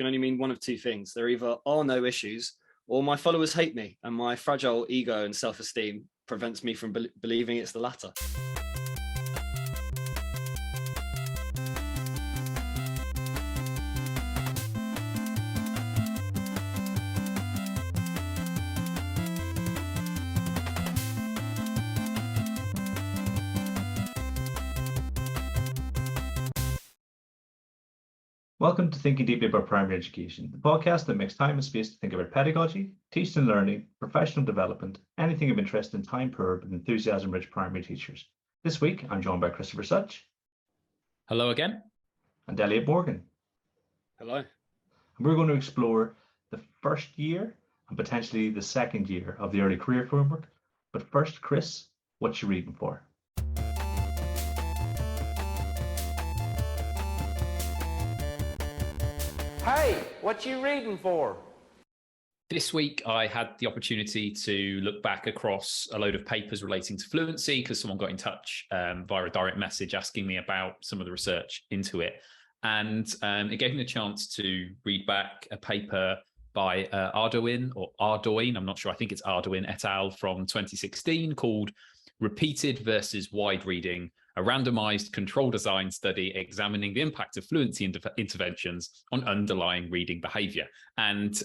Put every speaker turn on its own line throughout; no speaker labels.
can only mean one of two things. There either are no issues, or my followers hate me, and my fragile ego and self-esteem prevents me from believing it's the latter.
Welcome to Thinking Deeply About Primary Education, the podcast that makes time and space to think about pedagogy, teaching and learning, professional development, anything of interest in time-poor but enthusiasm-rich primary teachers. This week, I'm joined by Christopher Such.
Hello again.
And Elliot Morgan.
Hello.
And we're going to explore the first year and potentially the second year of the Early Career Framework. But first, Chris, what you reading for?
Hey, what you reading for?
This week, I had the opportunity to look back across a load of papers relating to fluency because someone got in touch via a direct message asking me about some of the research into it. And it gave me the chance to read back a paper by Ardoin, I'm not sure, I think it's Ardoin et al. From 2016 called Repeated versus Wide Reading, a randomized control design study examining the impact of fluency interventions on underlying reading behavior. And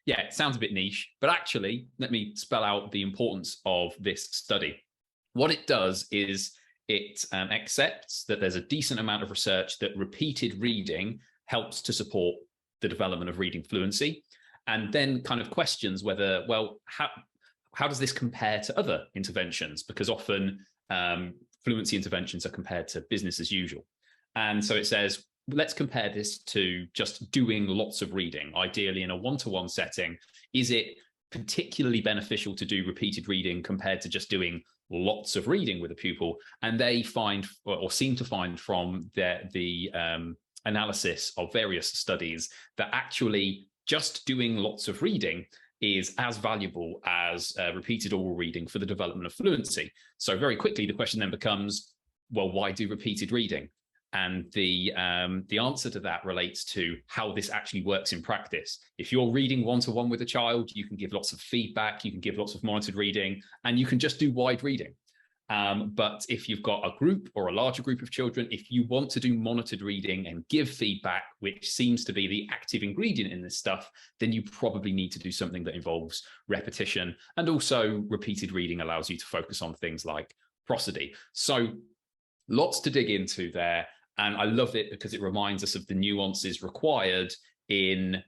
yeah, it sounds a bit niche, but actually, let me spell out the importance of this study. What it does is it accepts that there's a decent amount of research that repeated reading helps to support the development of reading fluency, and then kind of questions whether, well, how does this compare to other interventions? Because often fluency interventions are compared to business as usual. And so it says, let's compare this to just doing lots of reading, ideally in a one-to-one setting. Is it particularly beneficial to do repeated reading compared to just doing lots of reading with a pupil? And they find, or seem to find from the analysis of various studies, that actually just doing lots of reading is as valuable as repeated oral reading for the development of fluency. So very quickly, the question then becomes, well, why do repeated reading? And the answer to that relates to how this actually works in practice. If you're reading one-to-one with a child, you can give lots of feedback, you can give lots of monitored reading, and you can just do wide reading. But if you've got a group or a larger group of children, if you want to do monitored reading and give feedback, which seems to be the active ingredient in this stuff, then you probably need to do something that involves repetition. And also repeated reading allows you to focus on things like prosody. So lots to dig into there. And I love it because it reminds us of the nuances required in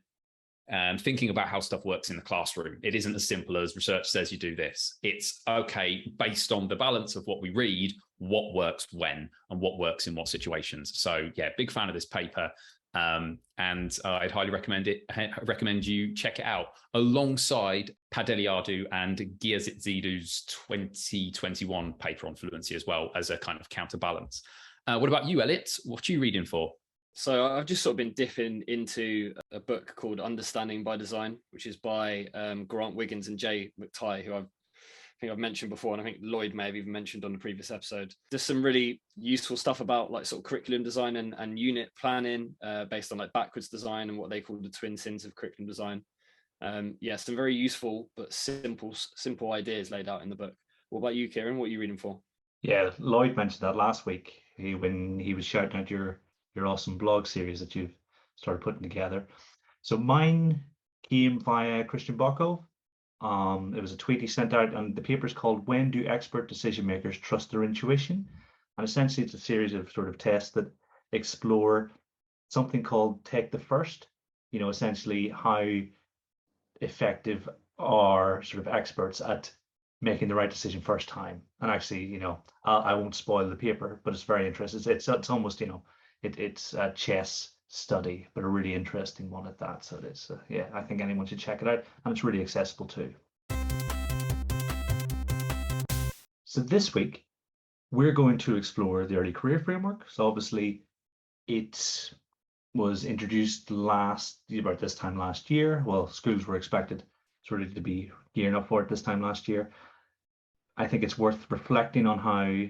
thinking about how stuff works in the classroom. It isn't as simple as research says you do this. It's okay, based on the balance of what we read, what works when and what works in what situations. So yeah, big fan of this paper. And I'd highly recommend you check it out alongside Padeliadou and Giazitzidu's 2021 paper on fluency as well, as a kind of counterbalance. What about you, Elliot? What are you reading for?
So I've just sort of been dipping into a book called Understanding by Design, which is by Grant Wiggins and Jay McTighe, who I think I've mentioned before, and I think Lloyd may have even mentioned on the previous episode. There's some really useful stuff about like sort of curriculum design and unit planning based on like backwards design and what they call the twin sins of curriculum design. Yeah, some very useful but simple ideas laid out in the book. What about you, Kieran? What are you reading for?
Yeah, Lloyd mentioned that last week when he was shouting out your awesome blog series that you've started putting together. So mine came via Christian Bocco. It was a tweet he sent out, and the paper is called "When Do Expert Decision Makers Trust Their Intuition?" And essentially it's a series of sort of tests that explore something called Take the First, essentially how effective are sort of experts at making the right decision first time. And actually, I won't spoil the paper, but it's very interesting. It's almost, it's a chess study, but a really interesting one at that. So it's, yeah, I think anyone should check it out, and it's really accessible too. So this week, we're going to explore the Early Career Framework. So obviously, it was introduced about this time last year. Well, schools were expected sort of to be gearing up for it this time last year. I think it's worth reflecting on how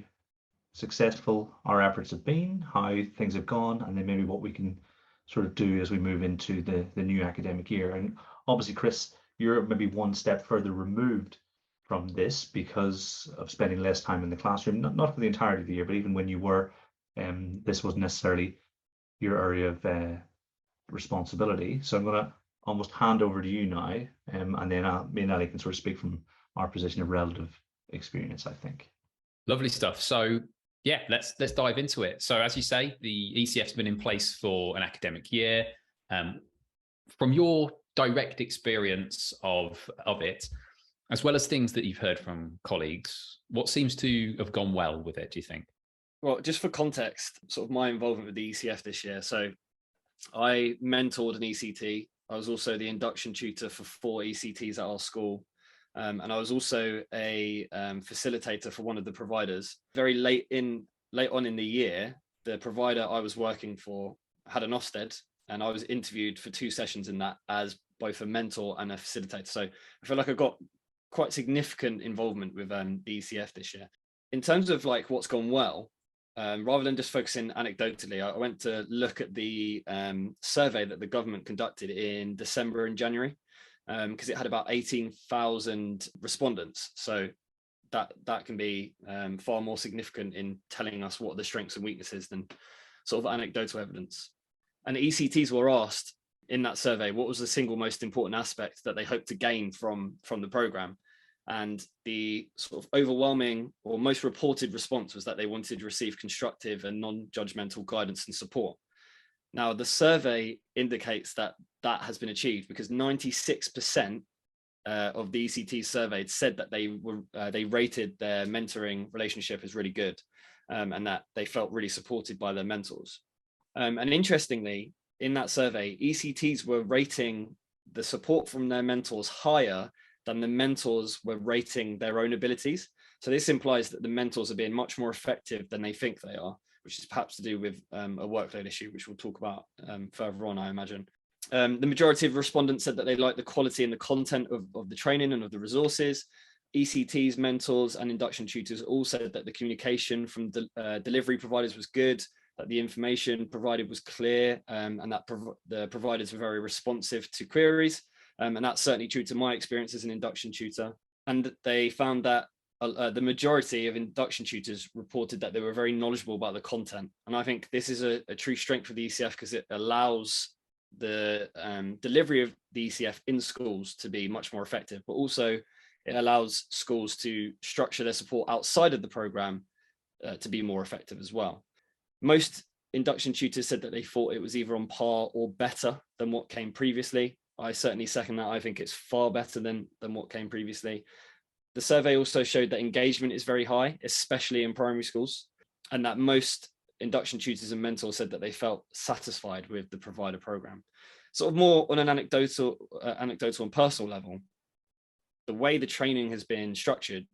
successful our efforts have been, how things have gone, and then maybe what we can sort of do as we move into the new academic year. And obviously, Chris, you're maybe one step further removed from this because of spending less time in the classroom, not for the entirety of the year, but even when you were, this wasn't necessarily your area of responsibility. So I'm going to almost hand over to you now, and then me and Ellie can sort of speak from our position of relative experience, I think.
Lovely stuff. So yeah, let's dive into it. So as you say, the ECF's been in place for an academic year. From your direct experience of it, as well as things that you've heard from colleagues, what seems to have gone well with it, do you think?
Well, just for context, sort of my involvement with the ECF this year. So I mentored an ECT. I was also the induction tutor for 4 ECTs at our school. And I was also a facilitator for one of the providers. Very late on in the year, the provider I was working for had an Ofsted, and I was interviewed for 2 sessions in that as both a mentor and a facilitator. So I feel like I got quite significant involvement with the ECF this year. In terms of like what's gone well, rather than just focusing anecdotally, I went to look at the survey that the government conducted in December and January, because it had about 18,000 respondents. So that can be far more significant in telling us what the strengths and weaknesses than sort of anecdotal evidence. And the ECTs were asked in that survey what was the single most important aspect that they hoped to gain from the program. And the sort of overwhelming or most reported response was that they wanted to receive constructive and non-judgmental guidance and support. Now, the survey indicates that that has been achieved because 96% of the ECT surveyed said that they rated their mentoring relationship as really good, and that they felt really supported by their mentors. And interestingly, in that survey, ECTs were rating the support from their mentors higher than the mentors were rating their own abilities. So this implies that the mentors are being much more effective than they think they are, which is perhaps to do with a workload issue, which we'll talk about further on, I imagine. The majority of respondents said that they liked the quality and the content of the training and of the resources. ECTs, mentors, and induction tutors all said that the communication from the delivery providers was good, that the information provided was clear, and that the providers were very responsive to queries. And that's certainly true to my experience as an induction tutor. And they found that the majority of induction tutors reported that they were very knowledgeable about the content. And I think this is a true strength for the ECF because it allows the delivery of the ECF in schools to be much more effective, but also it allows schools to structure their support outside of the program to be more effective as well. Most induction tutors said that they thought it was either on par or better than what came previously. I certainly second that. I think it's far better than what came previously. The survey also showed that engagement is very high, especially in primary schools, and that most induction tutors and mentors said that they felt satisfied with the provider program. Sort of more on an anecdotal and personal level, the way the training has been structured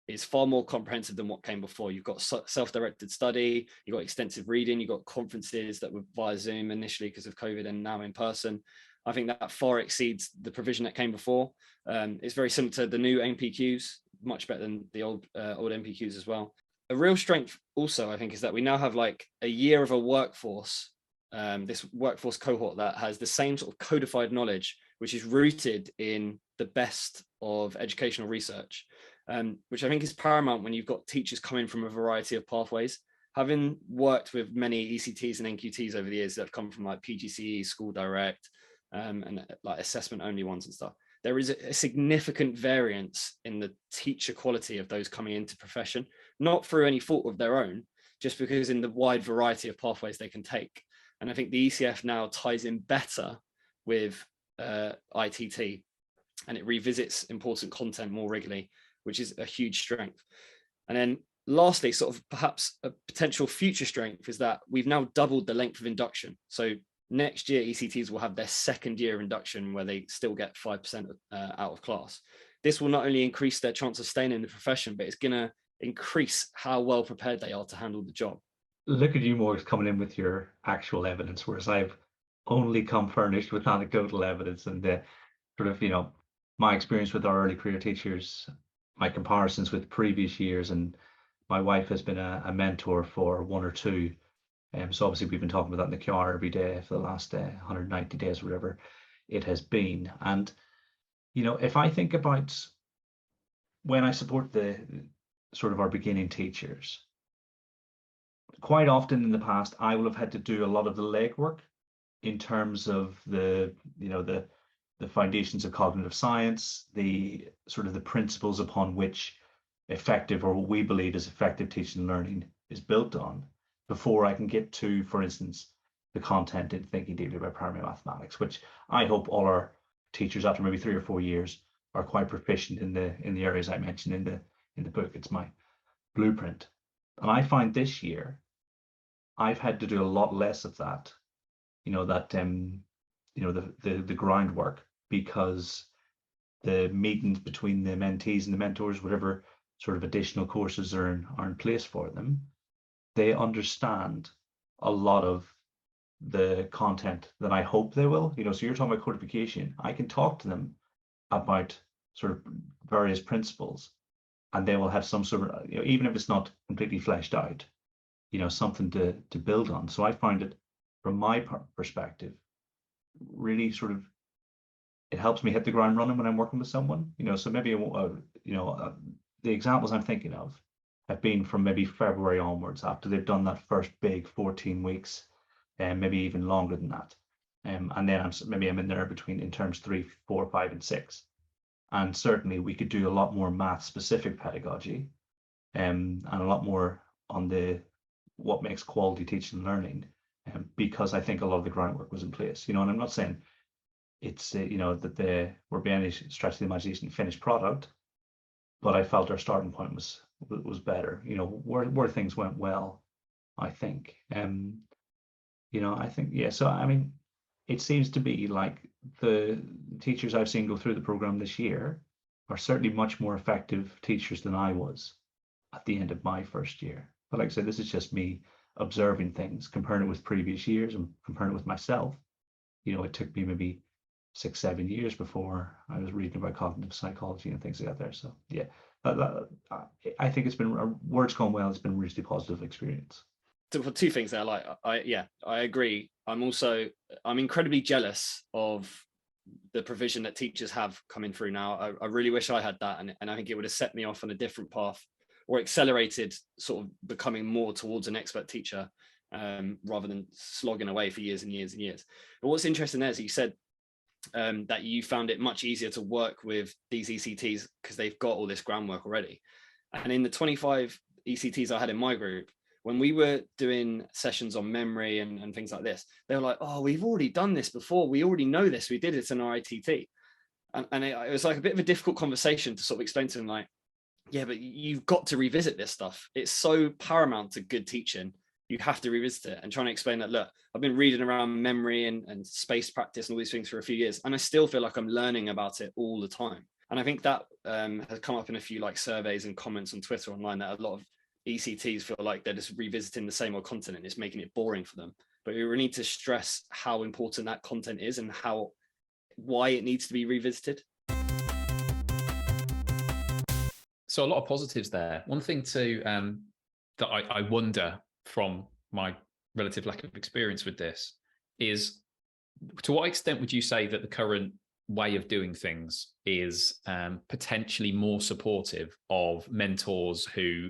is far more comprehensive than what came before. You've got self-directed study, you've got extensive reading, you've got conferences that were via Zoom initially because of COVID and now in person. I think that far exceeds the provision that came before. It's very similar to the new NPQs, much better than the old NPQs as well. A real strength also, I think, is that we now have like a year of a workforce, this workforce cohort that has the same sort of codified knowledge, which is rooted in the best of educational research, which I think is paramount when you've got teachers coming from a variety of pathways. Having worked with many ECTs and NQTs over the years that have come from like PGCE, School Direct, and like assessment only ones and stuff, there is a significant variance in the teacher quality of those coming into profession, not through any fault of their own, just because in the wide variety of pathways they can take. And I think the ECF now ties in better with ITT, and it revisits important content more regularly, which is a huge strength. And then lastly, sort of perhaps a potential future strength is that we've now doubled the length of induction. So next year, ECTs will have their second year induction where they still get 5% out of class. This will not only increase their chance of staying in the profession, but it's going to increase how well prepared they are to handle the job.
Look at you, Morgs, coming in with your actual evidence, whereas I've only come furnished with anecdotal evidence and the sort of, my experience with our early career teachers, my comparisons with previous years, and my wife has been a mentor for one or two So obviously we've been talking about that in the QR every day for the last 190 days, whatever it has been. And, if I think about when I support the sort of our beginning teachers, quite often in the past, I will have had to do a lot of the legwork in terms of the foundations of cognitive science, the sort of the principles upon which effective, or what we believe is effective, teaching and learning is built on, before I can get to, for instance, the content in thinking deeply about primary mathematics, which I hope all our teachers after maybe 3 or 4 years are quite proficient in the areas I mentioned in the book. It's my blueprint. And I find this year I've had to do a lot less of that, the groundwork, because the meetings between the mentees and the mentors, whatever sort of additional courses are in place for them, they understand a lot of the content that I hope they will. So you're talking about codification. I can talk to them about sort of various principles, and they will have some sort of, even if it's not completely fleshed out, something to build on. So I find it, from my perspective, really sort of, it helps me hit the ground running when I'm working with someone. So maybe the examples I'm thinking of have been from maybe February onwards, after they've done that first big 14 weeks, and maybe even longer than that. And then I'm in there between, in terms 3, 4, 5, and 6. And certainly we could do a lot more math specific pedagogy, and a lot more on what makes quality teaching and learning, because I think a lot of the groundwork was in place. And I'm not saying it's that we're by any stretch of the imagination finished product, but I felt our starting point was better. Where things went well, I think. I think, yeah. So I mean, it seems to be like the teachers I've seen go through the program this year are certainly much more effective teachers than I was at the end of my first year. But like I said, this is just me observing things, comparing it with previous years and comparing it with myself. It took me maybe 6, 7 years before I was reading about cognitive psychology and things like that there. So yeah, I think it's been, where it's gone well, it's been a really positive experience.
Two things there. Like, I agree. I'm incredibly jealous of the provision that teachers have coming through now. I really wish I had that, and I think it would have set me off on a different path, or accelerated sort of becoming more towards an expert teacher, rather than slogging away for years and years and years. But what's interesting there is you said that you found it much easier to work with these ECTs because they've got all this groundwork already. And in the 25 ECTs I had in my group, when we were doing sessions on memory and things like this, they were like, oh, we've already done this before. We already know this. We did it in our ITT. And it was like a bit of a difficult conversation to sort of explain to them, like, yeah, but you've got to revisit this stuff. It's so paramount to good teaching. You have to revisit it, and trying to explain that, look, I've been reading around memory and space practice and all these things for a few years, and I still feel like I'm learning about it all the time. And I think that has come up in a few like surveys and comments on Twitter online, that a lot of ECTs feel like they're just revisiting the same old content and it's making it boring for them. But we really need to stress how important that content is and why it needs to be revisited.
So a lot of positives there. One thing too that I wonder, from my relative lack of experience with this, is to what extent would you say that the current way of doing things is potentially more supportive of mentors who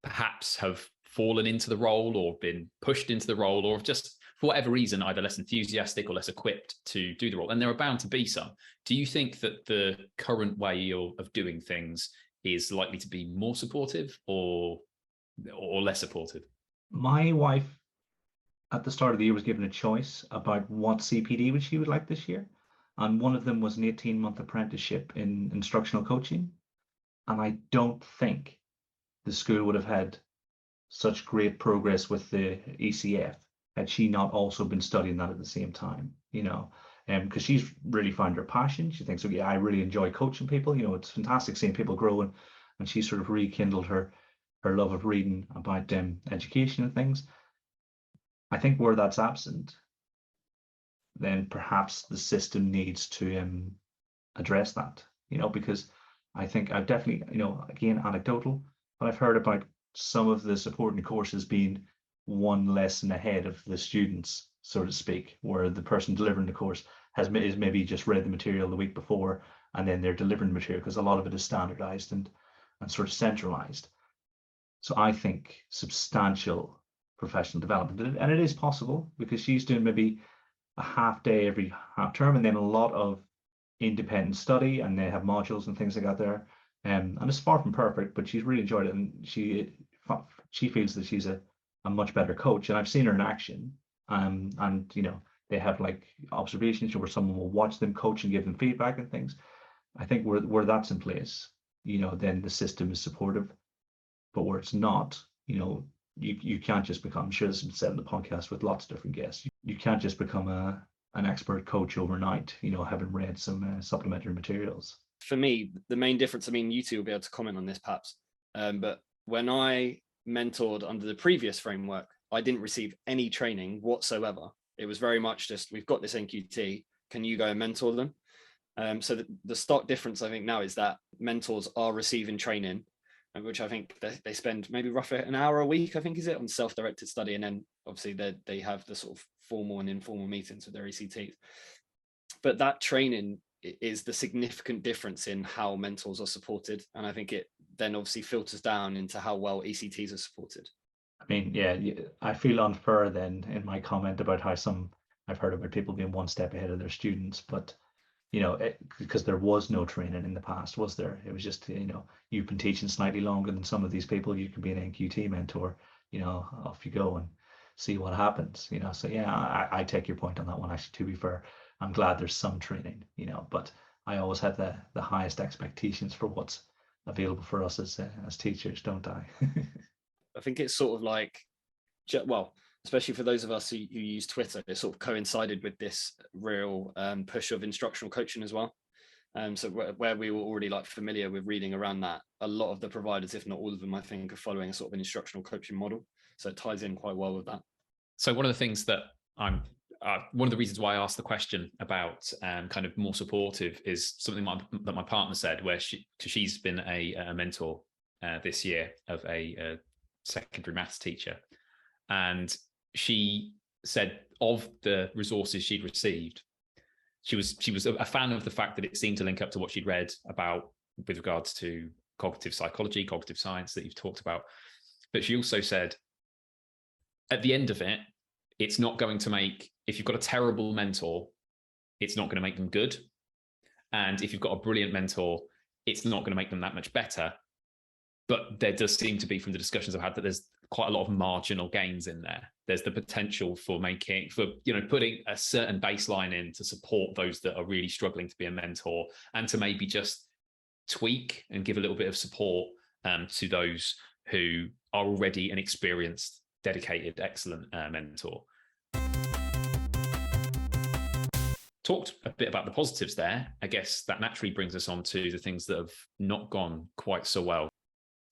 perhaps have fallen into the role or been pushed into the role, or just for whatever reason either less enthusiastic or less equipped to do the role? And there are bound to be some. Do you think that the current way of doing things is likely to be more supportive or less supportive?
My wife at the start of the year was given a choice about what CPD she would like this year, and one of them was an 18-month apprenticeship in instructional coaching. And I don't think the school would have had such great progress with the ECF had she not also been studying that at the same time, because she's really found her passion. She thinks, okay, I really enjoy coaching people. It's fantastic seeing people grow, and she sort of rekindled her love of reading about education and things. I think where that's absent, then perhaps the system needs to address that, because I think I've definitely, again, anecdotal, but I've heard about some of the supporting courses being one lesson ahead of the students, so to speak, where the person delivering the course is maybe just read the material the week before, and then they're delivering the material, because a lot of it is standardized and sort of centralized. So I think substantial professional development, and it is possible, because she's doing maybe a half day every half term, and then a lot of independent study, and they have modules and things like that there. And it's far from perfect, but she's really enjoyed it, and she feels that she's a much better coach. And I've seen her in action. And you know, they have like observations where someone will watch them coach and give them feedback and things. I think where that's in place, you know, then the system is supportive. But where it's not, you know, you can't just become, I'm sure this has been said in the podcast with lots of different guests, you can't just become an expert coach overnight, you know, having read some supplementary materials.
For me, the main difference, I mean, you two will be able to comment on this perhaps, but when I mentored under the previous framework, I didn't receive any training whatsoever. It was very much just, we've got this NQT, can you go and mentor them? So the stark difference, I think, now is that mentors are receiving training, which I think they spend maybe roughly an hour a week, I think, is it, on self-directed study. And then obviously they have the sort of formal and informal meetings with their ECTs. But that training is the significant difference in how mentors are supported. And I think it then obviously filters down into how well ECTs are supported.
I mean, yeah, I feel unfair then in my comment about how I've heard about people being one step ahead of their students, but you know, because there was no training in the past, was there? It was just, you know, you've been teaching slightly longer than some of these people, you can be an NQT mentor, you know, off you go and see what happens, you know. So yeah, I take your point on that one. Actually, to be fair, I'm glad there's some training, you know, but I always had the highest expectations for what's available for us as teachers, don't I?
I think it's sort of like, well, especially for those of us who use Twitter, it sort of coincided with this real push of instructional coaching as well. So where we were already like familiar with reading around that, a lot of the providers, if not all of them, I think, are following a sort of an instructional coaching model. So it ties in quite well with that. So
one of the things that one of the reasons why I asked the question about kind of more supportive is something that my partner said, where she's been a mentor this year of a secondary maths teacher. And she said of the resources she'd received, she was a fan of the fact that it seemed to link up to what she'd read about with regards to cognitive psychology, cognitive science that you've talked about. But she also said, at the end of it, it's not going to make, if you've got a terrible mentor, it's not going to make them good. And if you've got a brilliant mentor, it's not going to make them that much better. But there does seem to be, from the discussions I've had, that there's quite a lot of marginal gains in there. There's the potential for putting a certain baseline in to support those that are really struggling to be a mentor, and to maybe just tweak and give a little bit of support to those who are already an experienced, dedicated, excellent mentor. Talked a bit about the positives there. I guess that naturally brings us on to the things that have not gone quite so well.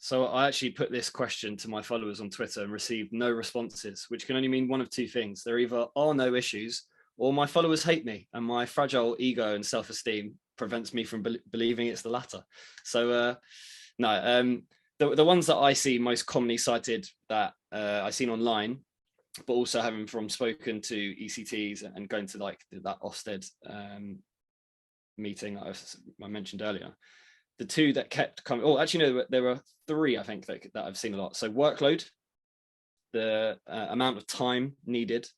So I actually put this question to my followers on Twitter and received no responses, which can only mean one of two things. There either are no issues, or my followers hate me, and my fragile ego and self-esteem prevents me from believing it's the latter. So no, the ones that I see most commonly cited that I've seen online, but also having spoken to ECTs and going to like that Ofsted meeting that I mentioned earlier, the two that kept coming, no, there were three, I think, that I've seen a lot. So workload, the amount of time needed,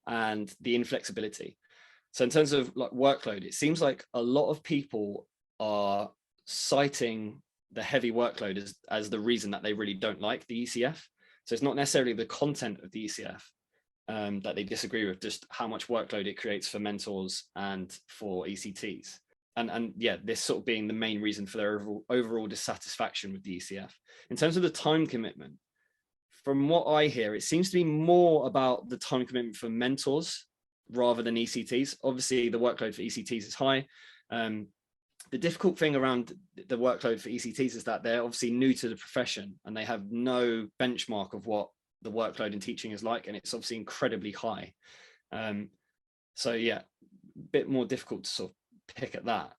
and the inflexibility. So in terms of like workload, it seems like a lot of people are citing the heavy workload as the reason that they really don't like the ECF. So it's not necessarily the content of the ECF that they disagree with, just how much workload it creates for mentors and for ECTs. And yeah, this sort of being the main reason for their overall dissatisfaction with the ECF. In terms of the time commitment, from what I hear, it seems to be more about the time commitment for mentors rather than ECTs. Obviously, the workload for ECTs is high. The difficult thing around the workload for ECTs is that they're obviously new to the profession and they have no benchmark of what the workload in teaching is like, and it's obviously incredibly high. So yeah, a bit more difficult to sort of pick at that.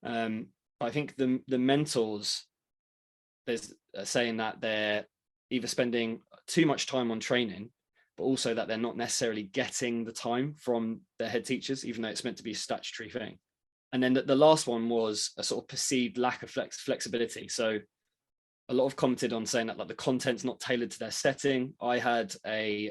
I think the mentors, there's saying that they're either spending too much time on training but also that they're not necessarily getting the time from their head teachers, even though it's meant to be a statutory thing. And then the last one was a sort of perceived lack of flexibility. So a lot of commented on saying that like the content's not tailored to their setting. I had a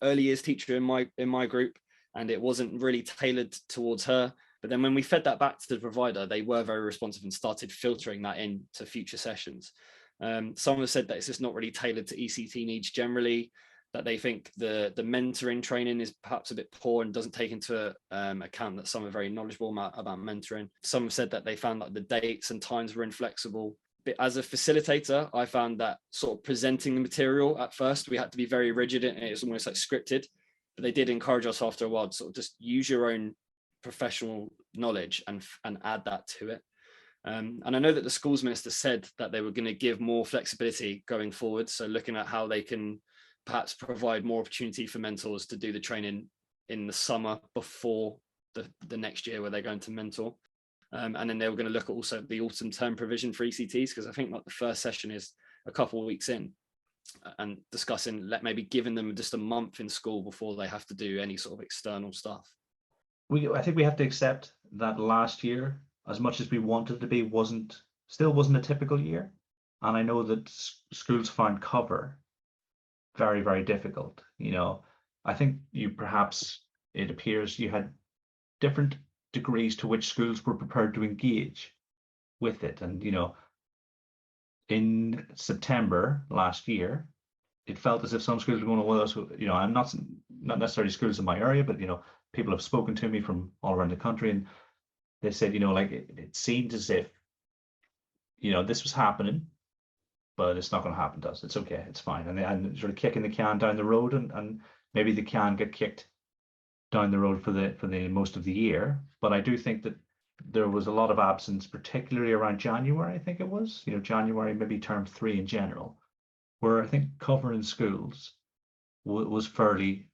early years teacher in my group, and it wasn't really tailored towards her. But then when we fed that back to the provider, they were very responsive and started filtering that into future sessions. Some have said that it's just not really tailored to ECT needs generally, that they think the mentoring training is perhaps a bit poor and doesn't take into account that some are very knowledgeable about mentoring. Some have said that they found that the dates and times were inflexible. But as a facilitator, I found that sort of presenting the material at first, we had to be very rigid and it was almost like scripted, but they did encourage us after a while to sort of just use your own professional knowledge and add that to it. And I know that the schools minister said that they were going to give more flexibility going forward. So looking at how they can perhaps provide more opportunity for mentors to do the training in the summer before the next year where they're going to mentor. And then they were going to look at also the autumn term provision for ECTs, because I think like the first session is a couple of weeks in, and discussing maybe giving them just a month in school before they have to do any sort of external stuff.
I think we have to accept that last year, as much as we wanted to be, still wasn't a typical year. And I know that schools found cover very, very difficult. You know, I think it appears you had different degrees to which schools were prepared to engage with it. And, you know, in September last year, it felt as if some schools were going, well, you know, I'm not necessarily schools in my area, but, you know, people have spoken to me from all around the country, and they said, you know, like it seemed as if, you know, this was happening, but it's not going to happen to us. It's okay, it's fine. And sort of kicking the can down the road, and maybe the can get kicked down the road for the most of the year. But I do think that there was a lot of absence, particularly around January. I think it was, you know, January, maybe term 3 in general, where I think cover in schools was fairly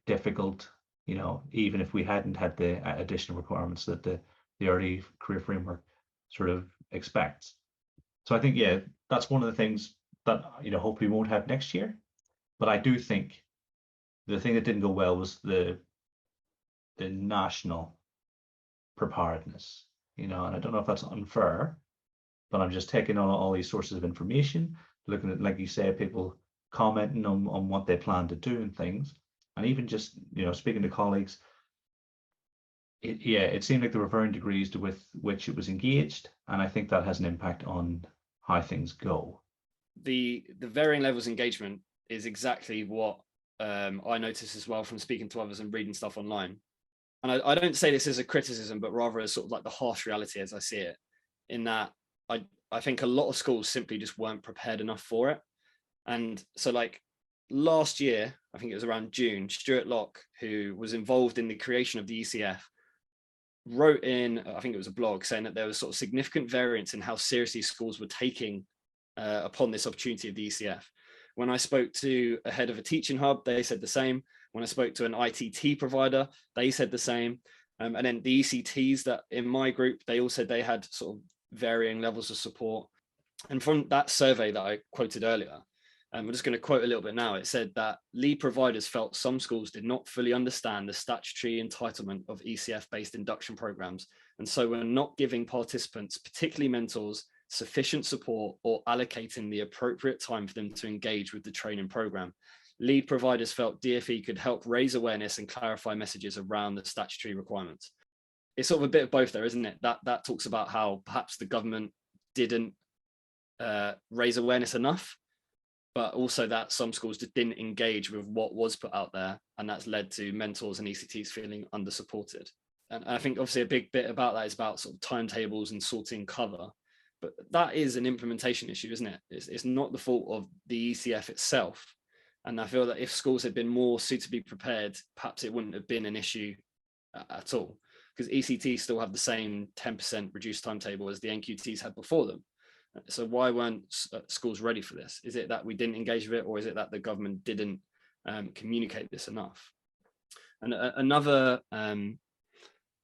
difficult, you know, even if we hadn't had the additional requirements that the early career framework sort of expects. So I think, yeah, that's one of the things that, you know, hopefully we won't have next year. But I do think the thing that didn't go well was the national preparedness, you know, and I don't know if that's unfair, but I'm just taking on all these sources of information, looking at, like you say, people commenting on what they plan to do and things, and even just, you know, speaking to colleagues. It seemed like there were varying degrees with which it was engaged, and I think that has an impact on how things go.
The varying levels of engagement is exactly what I noticed as well from speaking to others and reading stuff online. And I don't say this as a criticism, but rather as sort of like the harsh reality as I see it, in that I think a lot of schools simply just weren't prepared enough for it. And so like last year, I think it was around June, Stuart Locke, who was involved in the creation of the ECF, wrote in, I think it was a blog, saying that there was sort of significant variance in how seriously schools were taking upon this opportunity of the ECF. When I spoke to a head of a teaching hub, they said the same. When I spoke to an ITT provider, they said the same. And then the ECTs that in my group, they all said they had sort of varying levels of support. And from that survey that I quoted earlier, I'm just going to quote a little bit now. It said that lead providers felt some schools did not fully understand the statutory entitlement of ECF-based induction programs, and so were not giving participants, particularly mentors, sufficient support or allocating the appropriate time for them to engage with the training program. Lead providers felt DfE could help raise awareness and clarify messages around the statutory requirements. It's sort of a bit of both there, isn't it? That talks about how perhaps the government didn't raise awareness enough, but also that some schools just didn't engage with what was put out there, and that's led to mentors and ECTs feeling under-supported. And I think obviously a big bit about that is about sort of timetables and sorting cover, but that is an implementation issue, isn't it? It's not the fault of the ECF itself. And I feel that if schools had been more suitably prepared, perhaps it wouldn't have been an issue at all, because ECTs still have the same 10% reduced timetable as the NQTs had before them. So why weren't schools ready for this? Is it that we didn't engage with it, or is it that the government didn't communicate this enough? And another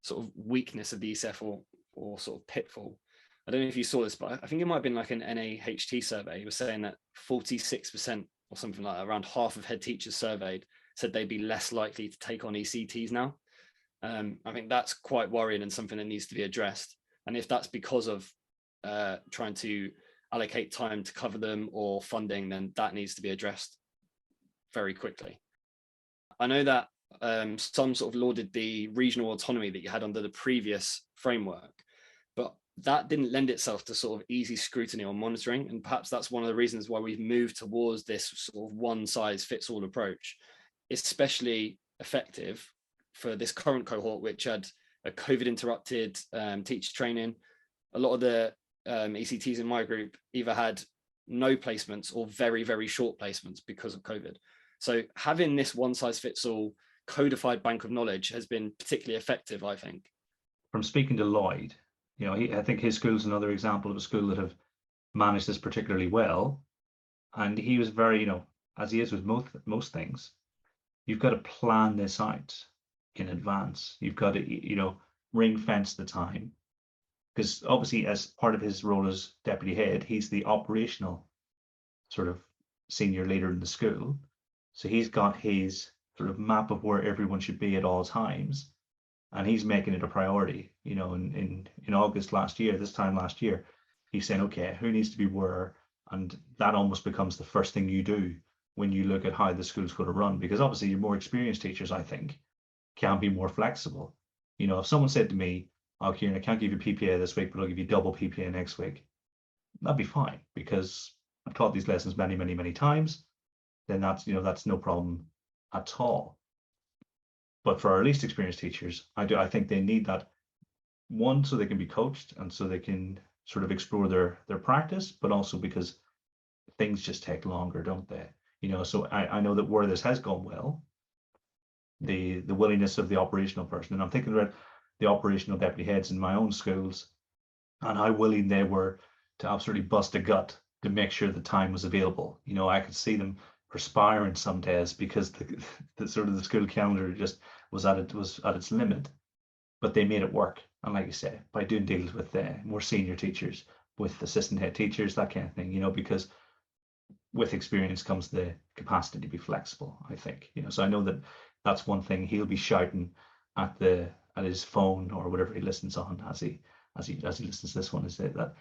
sort of weakness of the ECF or sort of pitfall, I don't know if you saw this, but I think it might have been like an NAHT survey. It was saying that 46% or something like that, around half of head teachers surveyed, said they'd be less likely to take on ECTs now. I think that's quite worrying and something that needs to be addressed. And if that's because of trying to allocate time to cover them or funding, then that needs to be addressed very quickly. I know that some sort of lauded the regional autonomy that you had under the previous framework, but that didn't lend itself to sort of easy scrutiny or monitoring. And perhaps that's one of the reasons why we've moved towards this sort of one size fits all approach, especially effective for this current cohort, which had a COVID interrupted teacher training. A lot of the ECTs in my group either had no placements or very, very short placements because of COVID. So having this one size fits all codified bank of knowledge has been particularly effective, I think.
From speaking to Lloyd, I think his school's another example of a school that have managed this particularly well. And he was very, as he is with most things, you've got to plan this out in advance. You've got to, ring fence the time. Because obviously, as part of his role as deputy head, he's the operational sort of senior leader in the school. So he's got his sort of map of where everyone should be at all times. And he's making it a priority. In August this time last year, he's saying, okay, who needs to be where? And that almost becomes the first thing you do when you look at how the school's going to run. Because obviously your more experienced teachers, I think, can be more flexible. If someone said to me, oh, Kieran, I can't give you PPA this week, but I'll give you double PPA next week, that'd be fine, because I've taught these lessons many, many, many times. Then that's no problem at all. But for our least experienced teachers, I think they need that, one, so they can be coached and so they can sort of explore their practice, but also because things just take longer, don't they? So I know that where this has gone well, the willingness of the operational person, and I'm thinking about the operational deputy heads in my own schools and how willing they were to absolutely bust a gut to make sure the time was available. I could see them perspiring some days because the sort of the school calendar just was at its limit, but they made it work. And like you say, by doing deals with more senior teachers, with assistant head teachers, that kind of thing, because with experience comes the capacity to be flexible, I think. So I know that that's one thing he'll be shouting at his phone or whatever he listens on as he listens to this one, is that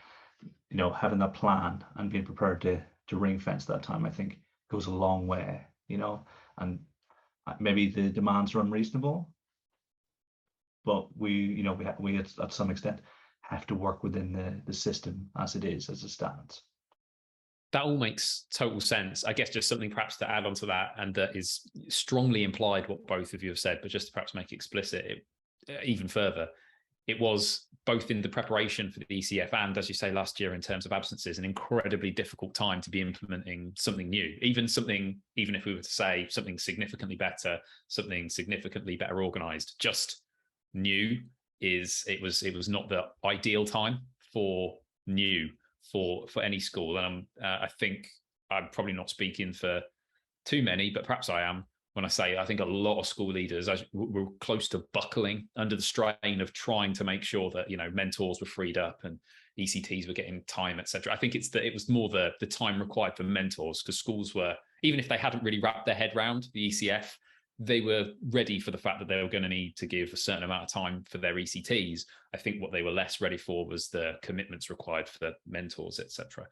having that plan and being prepared to ring fence that time, I think, goes a long way. And maybe the demands are unreasonable, but we at some extent have to work within the system as it stands.
That all makes total sense. I guess just something perhaps to add on to that, and that is strongly implied what both of you have said, but just to perhaps make explicit even further, it was both in the preparation for the ECF and, as you say, last year in terms of absences, an incredibly difficult time to be implementing something new, even if we were to say something significantly better organised. Just new it was not the ideal time for new for any school. And I think I'm probably not speaking for too many, but perhaps I am when I say I think a lot of school leaders were close to buckling under the strain of trying to make sure that mentors were freed up and ECTs were getting time, etc. I think it was more the time required for mentors, because schools were, even if they hadn't really wrapped their head around the ECF, they were ready for the fact that they were going to need to give a certain amount of time for their ECTs. I think what they were less ready for was the commitments required for the mentors, etc.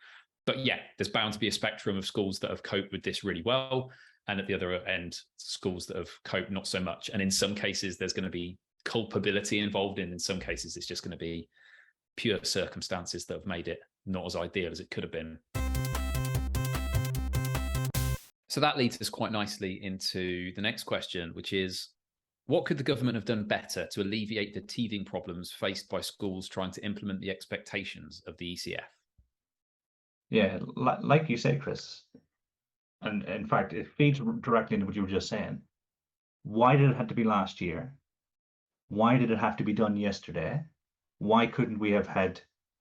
But yeah, there's bound to be a spectrum of schools that have coped with this really well, and at the other end, schools that have coped not so much. And in some cases, there's going to be culpability involved in some cases, it's just going to be pure circumstances that have made it not as ideal as it could have been. So that leads us quite nicely into the next question, which is, what could the government have done better to alleviate the teething problems faced by schools trying to implement the expectations of the ECF?
Yeah, like you say, Chris, and in fact, it feeds directly into what you were just saying. Why did it have to be last year? Why did it have to be done yesterday? Why couldn't we have had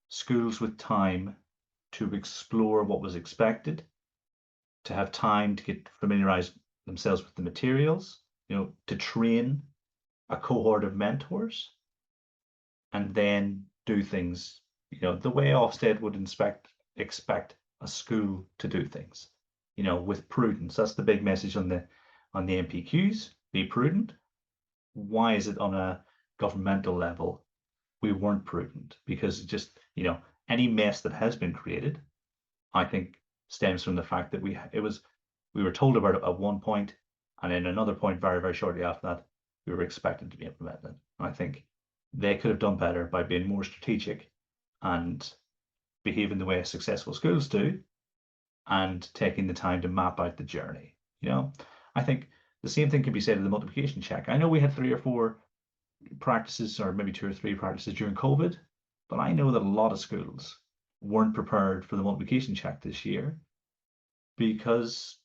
schools with time to explore what was expected, to have time to get familiarized themselves with the materials, to train a cohort of mentors, and then do things, the way Ofsted would expect a school to do things, with prudence. That's the big message on on the MPQs, be prudent. Why is it on a governmental level we weren't prudent? Because it just, any mess that has been created, I think, stems from the fact that we were told about it at one point, and in another point very, very shortly after that, we were expected to be implemented. And I think they could have done better by being more strategic and behaving the way successful schools do, and taking the time to map out the journey. I think the same thing can be said of the multiplication check. I know we had 3 or 4 practices, or maybe 2 or 3 practices during COVID, but I know that a lot of schools weren't prepared for the multiplication check this year because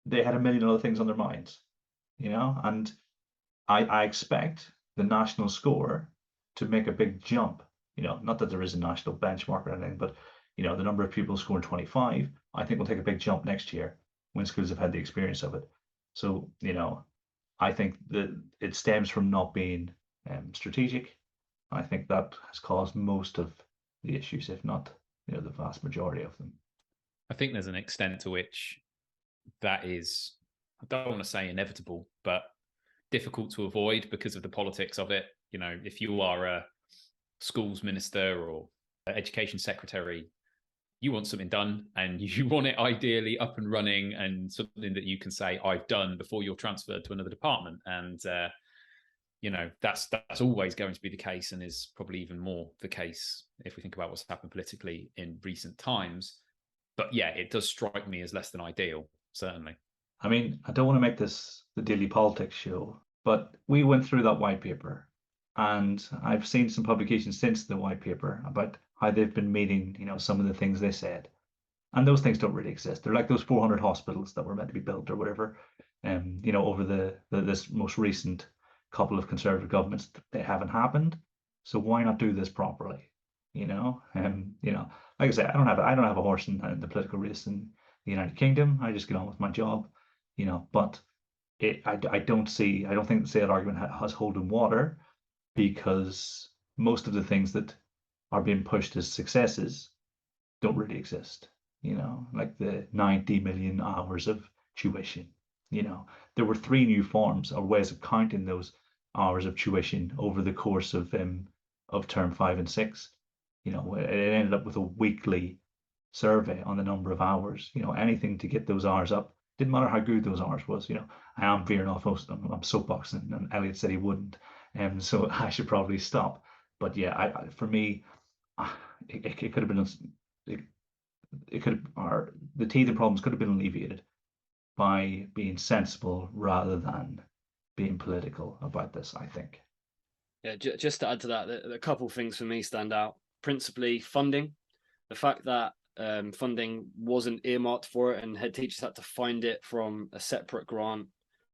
they had a million other things on their minds, and I expect the national score to make a big jump. Not that there is a national benchmark or anything, but the number of people scoring 25, I think will take a big jump next year when schools have had the experience of it. So, I think that it stems from not being strategic. I think that has caused most of the issues, if not, the vast majority of them.
I think there's an extent to which that is, I don't want to say inevitable, but difficult to avoid because of the politics of it. If you are a schools minister or education secretary, you want something done, and you want it ideally up and running and something that you can say I've done before you're transferred to another department. And that's always going to be the case, and is probably even more the case if we think about what's happened politically in recent times. But yeah, it does strike me as less than ideal, certainly.
I mean, I don't want to make this the daily politics show, but we went through that white paper, and I've seen some publications since the white paper about how they've been meeting, some of the things they said. And those things don't really exist. They're like those 400 hospitals that were meant to be built or whatever. Over this most recent couple of Conservative governments, they haven't happened. So why not do this properly? Like I say, I don't have a horse in the political race in the United Kingdom. I just get on with my job, But I don't think that argument has holding water, because most of the things that are being pushed as successes don't really exist. Like the 90 million hours of tuition. There were 3 new forms or ways of counting those hours of tuition over the course of term 5 and 6. It ended up with a weekly survey on the number of hours. Anything to get those hours up. Didn't matter how good those hours was. I am veering off. I'm soapboxing, and Elliot said he wouldn't, so I should probably stop. But yeah, for me, it could have been. It could have, or the teething problems could have been alleviated by being sensible rather than being political about this, I think.
Yeah, just to add to that, a couple of things for me stand out. Principally, funding. The fact that funding wasn't earmarked for it, and head teachers had to find it from a separate grant,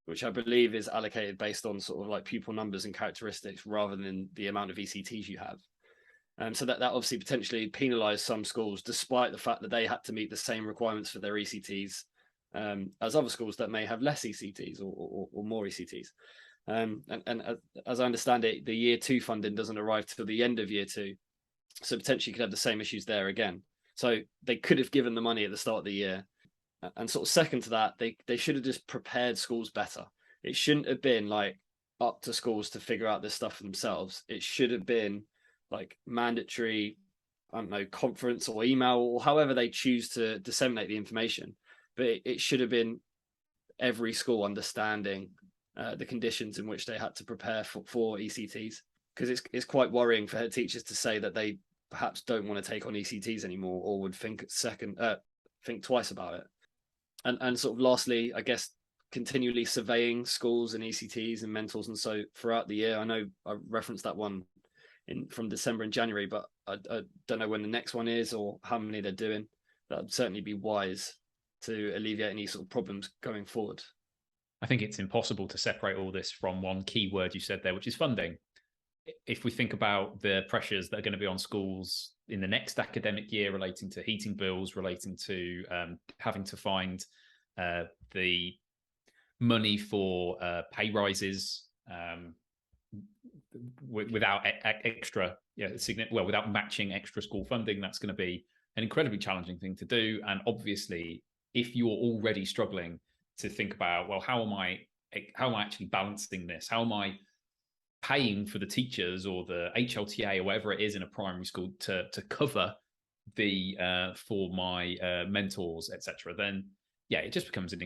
which I believe is allocated based on sort of like pupil numbers and characteristics rather than the amount of ECTs you have. So that obviously potentially penalised some schools, despite the fact that they had to meet the same requirements for their ECTs as other schools that may have less ECTs or more ECTs. And as I understand it, the year 2 funding doesn't arrive till the end of year 2. So potentially you could have the same issues there again. So they could have given the money at the start of the year. And sort of second to that, they should have just prepared schools better. It shouldn't have been like up to schools to figure out this stuff for themselves. It should have been like mandatory, I don't know, conference or email or however they choose to disseminate the information. But it should have been every school understanding the conditions in which they had to prepare for ECTs, because it's quite worrying for head teachers to say that they perhaps don't want to take on ECTs anymore, or would think twice about it. And sort of lastly, I guess continually surveying schools and ECTs and mentors and so throughout the year. I know I referenced that one from December and January, but I don't know when the next one is or how many they're doing. That would certainly be wise to alleviate any sort of problems going forward.
I think it's impossible to separate all this from one key word you said there, which is funding. If we think about the pressures that are going to be on schools in the next academic year relating to heating bills, relating to having to find the money for pay rises without without matching extra school funding, that's going to be an incredibly challenging thing to do. And obviously, if you're already struggling to think about, well, how am I actually balancing this? How am I paying for the teachers or the HLTA or whatever it is in a primary school to cover the for my mentors, etc.? Then yeah, it just becomes it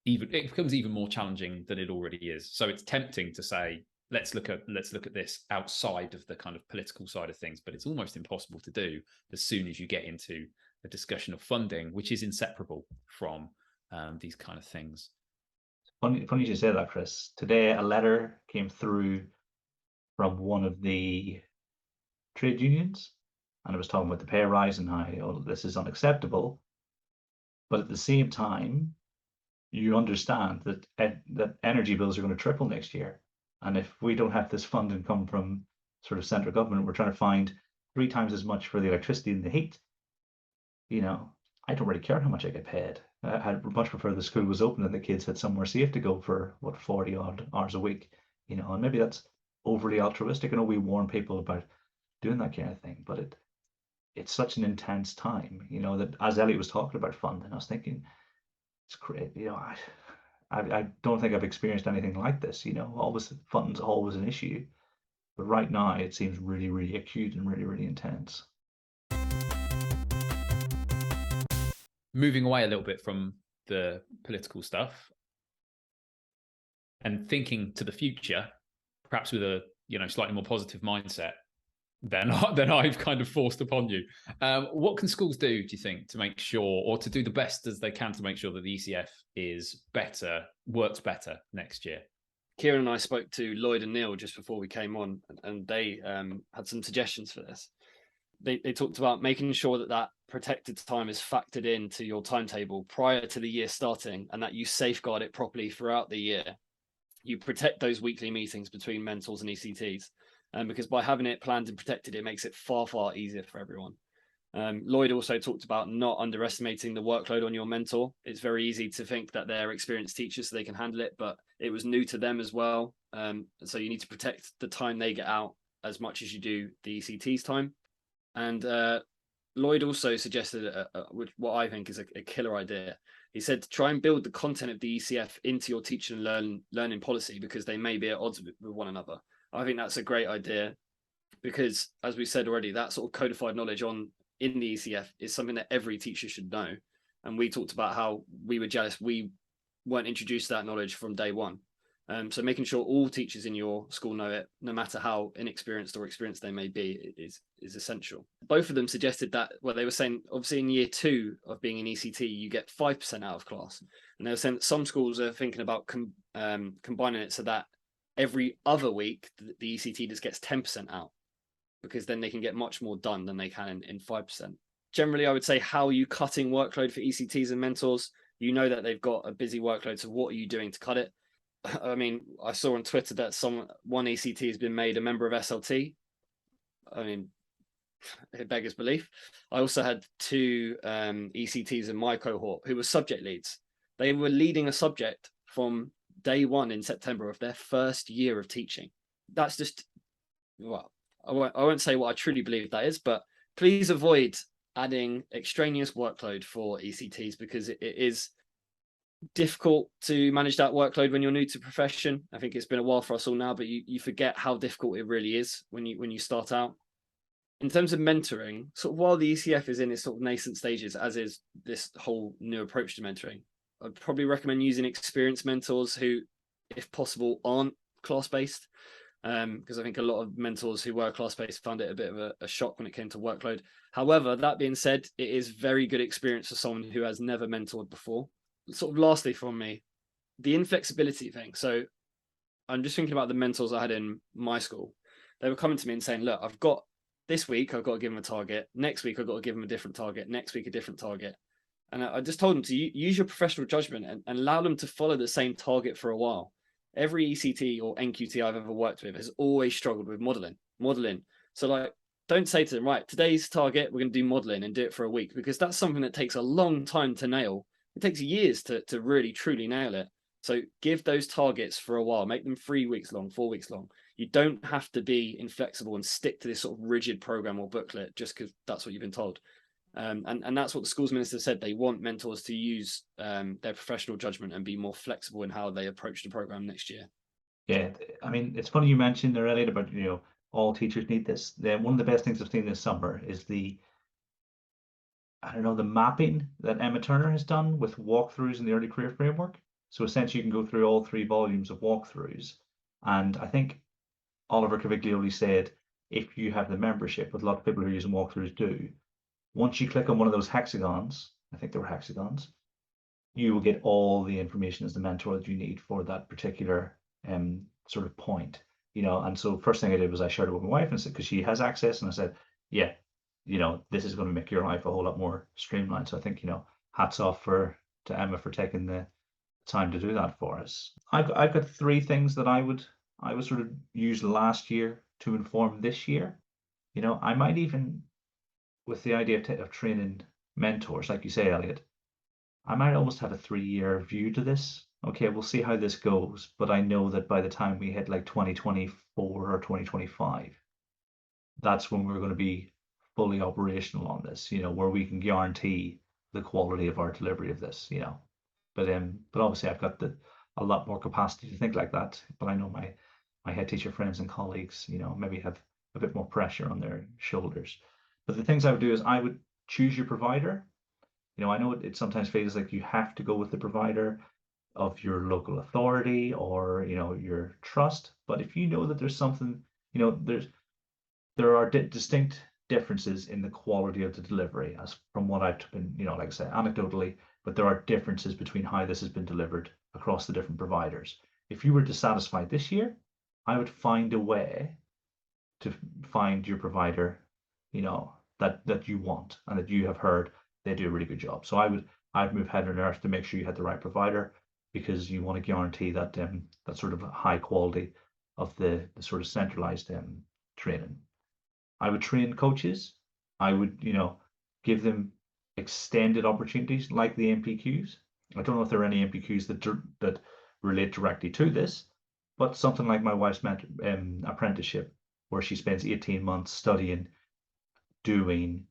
becomes even more challenging than it already is. So it's tempting to say, let's look at this outside of the kind of political side of things, but it's almost impossible to do as soon as you get into a discussion of funding, which is inseparable from these kind of things.
Funny you say that, Chris. Today, a letter came through from one of the trade unions, and it was talking about the pay rise and how this is unacceptable. But at the same time, you understand that energy bills are going to triple next year, and if we don't have this funding come from sort of central government, we're trying to find 3 times as much for the electricity and the heat. I don't really care how much I get paid. I'd much prefer the school was open and the kids had somewhere safe to go for 40 odd hours a week, and maybe that's overly altruistic. I know we warn people about doing that kind of thing, but it's such an intense time, that as Elliot was talking about funding, I was thinking, it's great. I don't think I've experienced anything like this. Always funding's always an issue, but right now it seems really, really acute and really, really intense.
Moving away a little bit from the political stuff and thinking to the future, perhaps with a slightly more positive mindset than I've kind of forced upon you. What can schools do you think, to make sure, or to do the best as they can to make sure that the ECF works better next year?
Kieran and I spoke to Lloyd and Neil just before we came on, and they had some suggestions for this. They talked about making sure that protected time is factored into your timetable prior to the year starting, and that you safeguard it properly throughout the year. You protect those weekly meetings between mentors and ECTs, because by having it planned and protected, it makes it far, far easier for everyone. Lloyd also talked about not underestimating the workload on your mentor. It's very easy to think that they're experienced teachers so they can handle it, but it was new to them as well. So you need to protect the time they get out as much as you do the ECT's time. And Lloyd also suggested what I think is a killer idea. He said, try and build the content of the ECF into your teaching and learning policy, because they may be at odds with one another. I think that's a great idea, because, as we said already, that sort of codified knowledge in the ECF is something that every teacher should know. And we talked about how we were jealous we weren't introduced to that knowledge from day one. So making sure all teachers in your school know it, no matter how inexperienced or experienced they may be, is essential. Both of them suggested that, they were saying, obviously in year 2 of being an ECT, you get 5% out of class. And they were saying that some schools are thinking about combining it so that every other week, the ECT just gets 10% out, because then they can get much more done than they can in 5%. Generally, I would say, how are you cutting workload for ECTs and mentors? You know that they've got a busy workload, so what are you doing to cut it? I mean, I saw on Twitter that one ECT has been made a member of SLT. I mean, it beggars belief. I also had 2 ECTs in my cohort who were subject leads. They were leading a subject from day 1 in September of their first year of teaching. That's just, well, I won't say what I truly believe that is, but please avoid adding extraneous workload for ECTs, because it is difficult to manage that workload when you're new to profession. I think it's been a while for us all now, but you forget how difficult it really is when you start out. In terms of mentoring, sort of while the ECF is in its sort of nascent stages, as is this whole new approach to mentoring, I'd probably recommend using experienced mentors who, if possible, aren't class-based, because I think a lot of mentors who were class-based found it a bit of a shock when it came to workload. However, that being said, it is very good experience for someone who has never mentored before. Sort of lastly from me, the inflexibility thing. So I'm just thinking about the mentors I had in my school. They were coming to me and saying, look, this week I've got to give them a target. Next week I've got to give them a different target. Next week a different target. And I just told them to use your professional judgment and allow them to follow the same target for a while. Every ECT or NQT I've ever worked with has always struggled with modeling. So don't say to them, right, today's target, we're going to do modeling and do it for a week, because that's something that takes a long time to nail. It takes years to really, truly nail it. So give those targets for a while. Make them 3 weeks long, 4 weeks long. You don't have to be inflexible and stick to this sort of rigid program or booklet just because that's what you've been told. And that's what the schools minister said. They want mentors to use their professional judgment and be more flexible in how they approach the program next year.
Yeah, I mean, it's funny you mentioned there, Elliot, about, all teachers need this. One of the best things I've seen this summer is the mapping that Emma Turner has done with walkthroughs in the early career framework. So essentially you can go through all 3 volumes of walkthroughs. And I think Oliver Caviglioli said, if you have the membership, what a lot of people who are using walkthroughs do, once you click on one of those hexagons, I think they were hexagons, you will get all the information as the mentor that you need for that particular sort of point. And so first thing I did was I shared it with my wife and said, because she has access, and I said, yeah, this is going to make your life a whole lot more streamlined. So I think, hats off to Emma for taking the time to do that for us. I've got 3 things that I would sort of use last year to inform this year. I might even, with the idea of training mentors, like you say, Elliot, I might almost have a 3-year view to this. Okay, we'll see how this goes, but I know that by the time we hit like 2024 or 2025, that's when we're going to be fully operational on this, where we can guarantee the quality of our delivery of this, But obviously I've got a lot more capacity to think like that. But I know my head teacher friends and colleagues, maybe have a bit more pressure on their shoulders. But the things I would do is I would choose your provider. I know it sometimes feels like you have to go with the provider of your local authority or, your trust. But if you know that there's something, there are distinct differences in the quality of the delivery, as from what I've been, like I say, anecdotally, but there are differences between how this has been delivered across the different providers. If you were dissatisfied this year, I would find a way to find your provider, that you want and that you have heard they do a really good job. So I'd move heaven and earth to make sure you had the right provider, because you want to guarantee that that sort of high quality of the sort of centralized training. I would train coaches. I would, give them extended opportunities like the MPQs. I don't know if there are any MPQs that relate directly to this, but something like my wife's apprenticeship, where she spends 18 months studying, doing,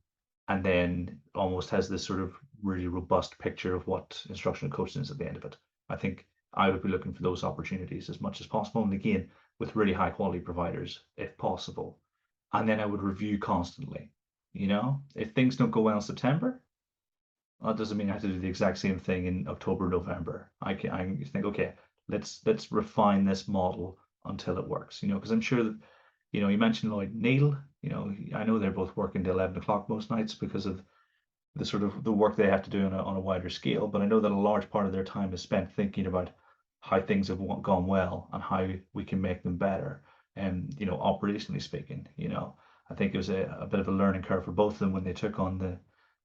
and then almost has this sort of really robust picture of what instructional coaching is at the end of it. I think I would be looking for those opportunities as much as possible. And again, with really high quality providers, if possible. And then I would review constantly. If things don't go well in September, that doesn't mean I have to do the exact same thing in October, November. I think, okay, let's refine this model until it works, because I'm sure that, you mentioned Lloyd Neil, I know they're both working till 11 o'clock most nights because of the sort of the work they have to do on a wider scale. But I know that a large part of their time is spent thinking about how things have gone well and how we can make them better. And, operationally speaking, I think it was a bit of a learning curve for both of them when they took on the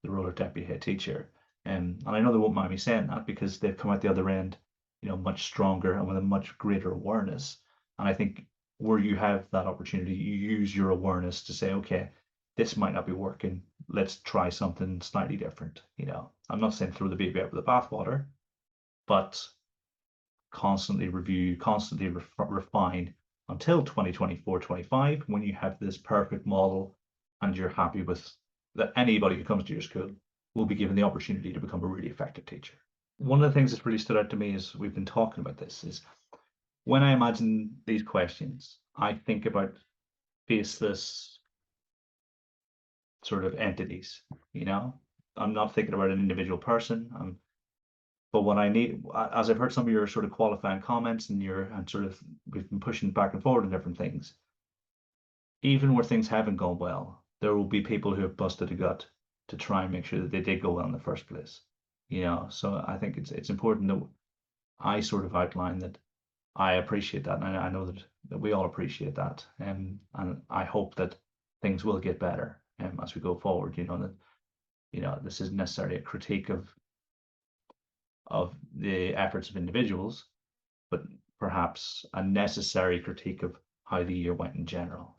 role of deputy head teacher. And I know they won't mind me saying that, because they've come out the other end, much stronger and with a much greater awareness. And I think where you have that opportunity, you use your awareness to say, okay, this might not be working. Let's try something slightly different. I'm not saying throw the baby out with the bathwater, but constantly review, constantly refine until 2024-25, when you have this perfect model and you're happy with that. Anybody who comes to your school will be given the opportunity to become a really effective teacher. One of the things that's really stood out to me is, we've been talking about this, is when I imagine these questions, I think about faceless sort of entities. I'm not thinking about an individual person. But what I need, as I've heard some of your sort of qualifying comments and we've been pushing back and forward on different things, even where things haven't gone well, there will be people who have busted a gut to try and make sure that they did go well in the first place. So I think it's important that I sort of outline that I appreciate that, and I know that we all appreciate that, and I hope that things will get better as we go forward. That this isn't necessarily a critique of the efforts of individuals, but perhaps a necessary critique of how the year went in general.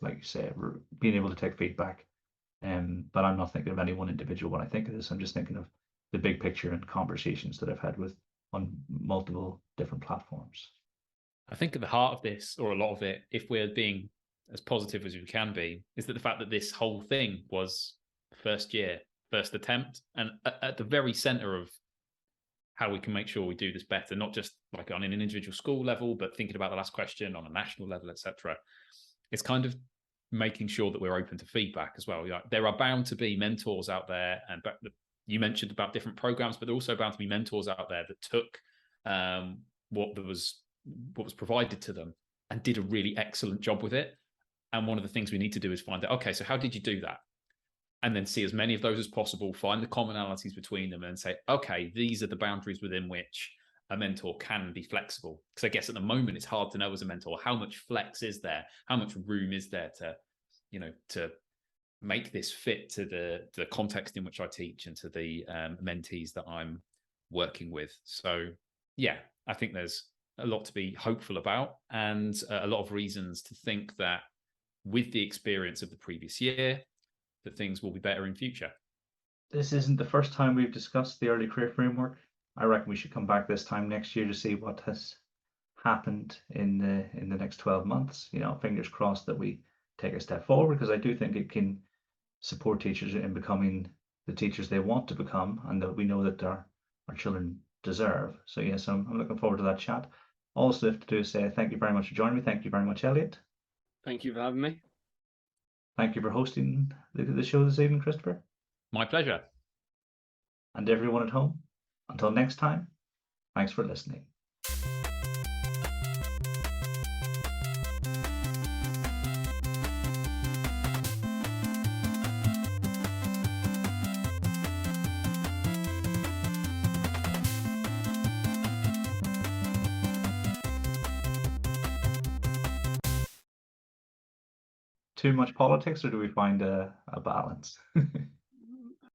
Like you say, being able to take feedback. But I'm not thinking of any one individual when I think of this. I'm just thinking of the big picture and conversations that I've had on multiple different platforms.
I think at the heart of this, or a lot of it, if we're being as positive as we can be, is that the fact that this whole thing was first year first attempt. And at the very center of how we can make sure we do this better, not just like on an individual school level, but thinking about the last question on a national level, etc. It's kind of making sure that we're open to feedback as well. There are bound to be mentors out there, and you mentioned about different programs, but there are also bound to be mentors out there that took what was provided to them and did a really excellent job with it. And one of the things we need to do is find out, okay, so how did you do that? And then see as many of those as possible, find the commonalities between them and say, okay, these are the boundaries within which a mentor can be flexible. Because I guess at the moment, it's hard to know as a mentor, how much flex is there? How much room is there to make this fit to the context in which I teach and to the mentees that I'm working with? So yeah, I think there's a lot to be hopeful about, and a lot of reasons to think that with the experience of the previous year, that things will be better in future.
This isn't the first time we've discussed the early career framework. I reckon we should come back this time next year to see what has happened in the next 12 months. Fingers crossed that we take a step forward, because I do think it can support teachers in becoming the teachers they want to become, and that we know that our children deserve. So yes, I'm looking forward to that chat. Also, have to do is say thank you very much for joining me. Thank you very much, Elliot.
Thank you for having me.
Thank you for hosting the show this evening, Christopher.
My pleasure.
And everyone at home, until next time, thanks for listening. Too much politics, or do we find a balance?